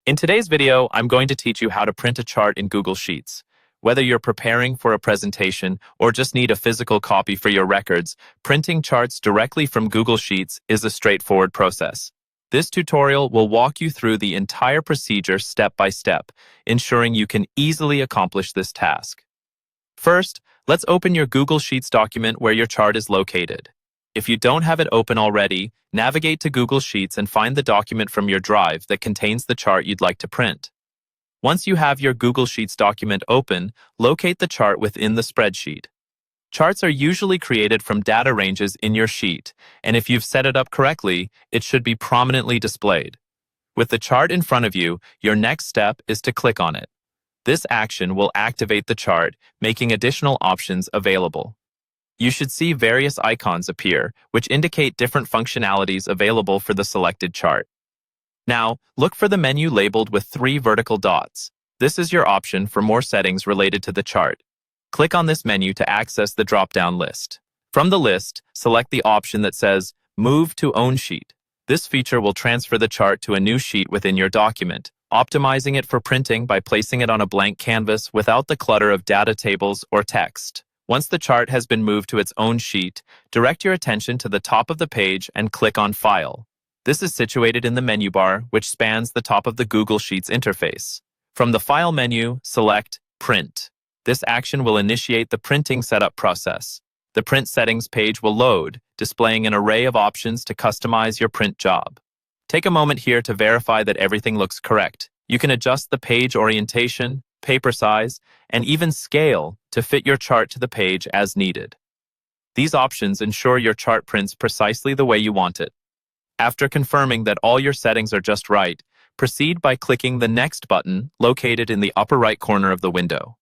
In today's video, I'm going to teach you how to print a chart in Google Sheets. Whether you're preparing for a presentation or just need a physical copy for your records, printing charts directly from Google Sheets is a straightforward process. This tutorial will walk you through the entire procedure step by step, ensuring you can easily accomplish this task. First, let's open your Google Sheets document where your chart is located. If you don't have it open already, navigate to Google Sheets and find the document from your drive that contains the chart you'd like to print. Once you have your Google Sheets document open, locate the chart within the spreadsheet. Charts are usually created from data ranges in your sheet, and if you've set it up correctly, it should be prominently displayed. With the chart in front of you, your next step is to click on it. This action will activate the chart, making additional options available. You should see various icons appear, which indicate different functionalities available for the selected chart. Now, look for the menu labeled with 3 vertical dots. This is your option for more settings related to the chart. Click on this menu to access the drop-down list. From the list, select the option that says Move to Own Sheet. This feature will transfer the chart to a new sheet within your document, optimizing it for printing by placing it on a blank canvas without the clutter of data tables or text. Once the chart has been moved to its own sheet, direct your attention to the top of the page and click on File. This is situated in the menu bar, which spans the top of the Google Sheets interface. From the File menu, select Print. This action will initiate the printing setup process. The Print Settings page will load, displaying an array of options to customize your print job. Take a moment here to verify that everything looks correct. You can adjust the page orientation, paper size, and even scale to fit your chart to the page as needed. These options ensure your chart prints precisely the way you want it. After confirming that all your settings are just right, proceed by clicking the Next button located in the upper right corner of the window.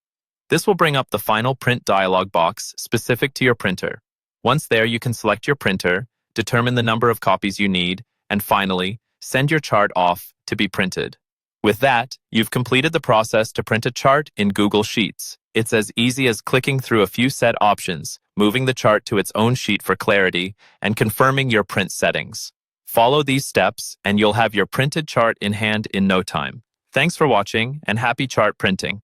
This will bring up the final print dialog box specific to your printer. Once there, you can select your printer, determine the number of copies you need, and finally, send your chart off to be printed. With that, you've completed the process to print a chart in Google Sheets. It's as easy as clicking through a few set options, moving the chart to its own sheet for clarity, and confirming your print settings. Follow these steps, and you'll have your printed chart in hand in no time. Thanks for watching, and happy chart printing.